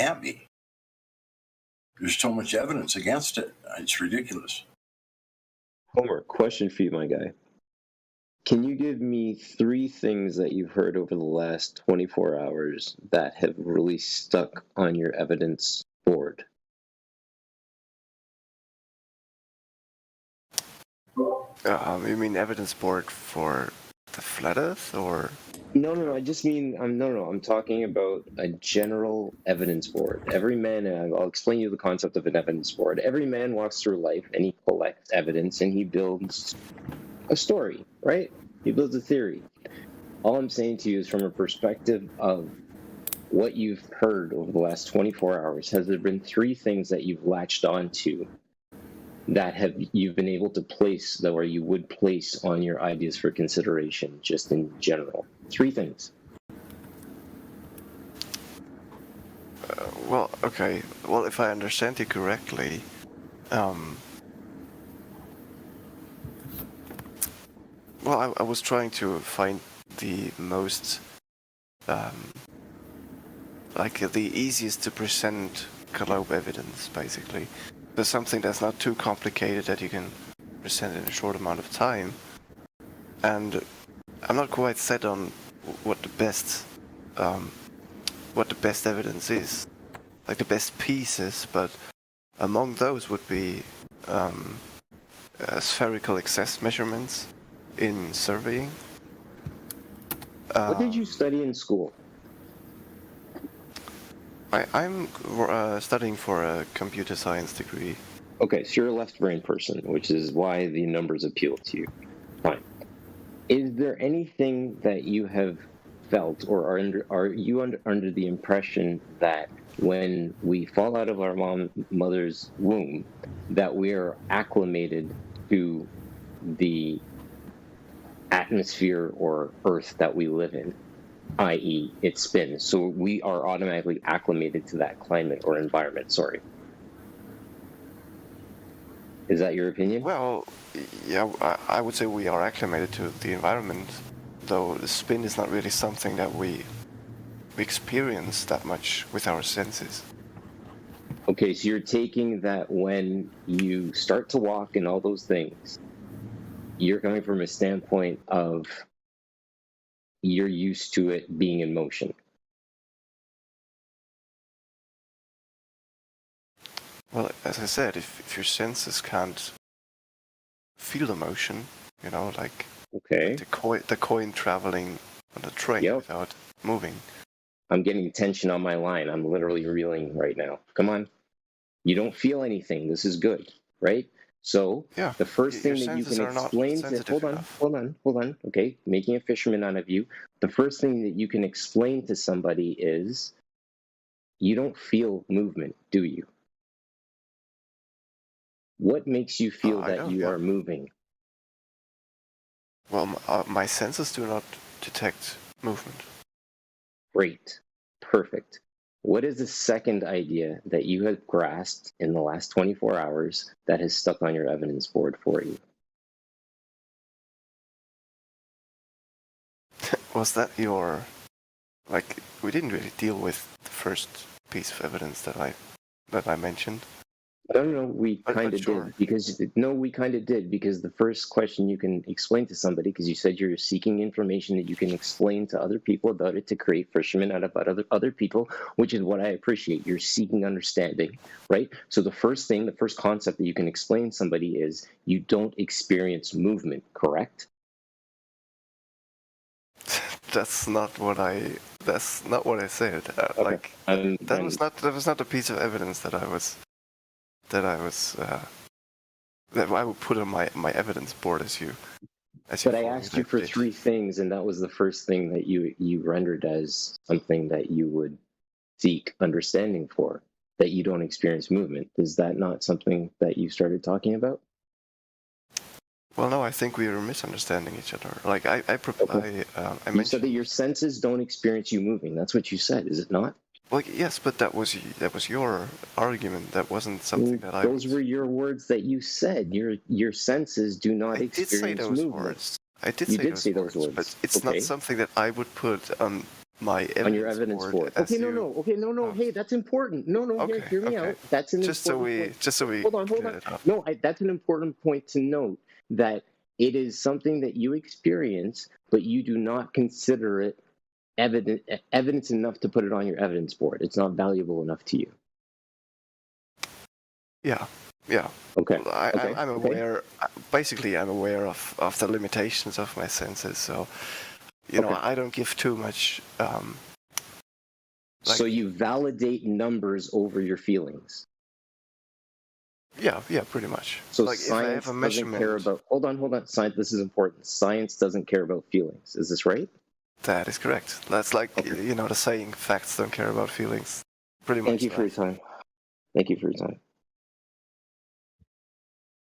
can't be. There's so much evidence against it. It's ridiculous. Homer, question for you, my guy. Can you give me 3 things that you've heard over the last 24 hours that have really stuck on your evidence board? You mean evidence board for the flat Earth, or? No. I just mean, I'm talking about a general evidence board. Every man, and I'll explain you the concept of an evidence board. Every man walks through life and he collects evidence and he builds a story, right? He builds a theory. All I'm saying to you is from a perspective of what you've heard over the last 24 hours, has there been 3 things that you've latched onto that you've been able to place, or you would place on your ideas for consideration, just in general? 3 things. Well, okay. Well, if I understand you correctly, well, I was trying to find the most, like the easiest to present globe evidence, basically. There's something that's not too complicated that you can present in a short amount of time. And I'm not quite set on what the best evidence is, like the best pieces, but among those would be spherical excess measurements in surveying. What did you study in school? I'm studying for a computer science degree. Okay, so you're a left brain person, which is why the numbers appeal to you. Fine. Is there anything that you have felt, or are you under the impression that when we fall out of our mother's womb, that we are acclimated to the atmosphere or earth that we live in, i.e. it spins, so we are automatically acclimated to that climate or environment? Sorry. Is that your opinion? Well, yeah, I would say we are acclimated to the environment, though the spin is not really something that we experience that much with our senses. Okay, so you're taking that when you start to walk and all those things, you're coming from a standpoint of you're used to it being in motion. Well, as I said, if your senses can't feel the motion, you know, like okay, the coin traveling on the train without moving. I'm getting tension on my line. I'm literally reeling right now. Come on. You don't feel anything. This is good, right? So the first thing that you can explain to hold on. Okay, making a fisherman out of you. The first thing that you can explain to somebody is you don't feel movement, do you? What makes you feel that you are moving? Well, my senses do not detect movement. Great. Perfect. What is the second idea that you have grasped in the last 24 hours that has stuck on your evidence board for you? Was that your... Like, we didn't really deal with the first piece of evidence that I mentioned. No, we kind of did. We kind of did, because the first question you can explain to somebody, because you said you're seeking information that you can explain to other people about it to create fishermen out of other people, which is what I appreciate. You're seeking understanding, right? So the first concept that you can explain to somebody is you don't experience movement, correct? That's not what I said. Okay. That was not a piece of evidence that I would put on my evidence board as you. But I asked you for 3 things, and that was the first thing that you rendered as something that you would seek understanding for, that you don't experience movement. Is that not something that you started talking about? Well, no, I think we are misunderstanding each other. Like I mentioned... You said that your senses don't experience you moving. That's what you said, is it not? Well, yes, but that was your argument. That wasn't something that I... Those were your words that you said. Your senses do not experience movement. I did say those words, but it's not something that I would put on my evidence on your evidence board. as Okay, you- no. Hey, that's important. No, Okay, hear me okay. out. That's an just so important we point. just so we Hold on. clear it up. No, that's an important point to note, that it is something that you experience, but you do not consider it evidence enough to put it on your evidence board. It's not valuable enough to you. Yeah. Okay. I'm aware. Basically, I'm aware of the limitations of my senses. So, you know, I don't give too much. So you validate numbers over your feelings. Yeah, pretty much. So like if I science have a doesn't measurement, care about. Hold on. Science. This is important. Science doesn't care about feelings. Is this right? that is correct. That's like you know the saying, facts don't care about feelings. Pretty much. Thank you for your time.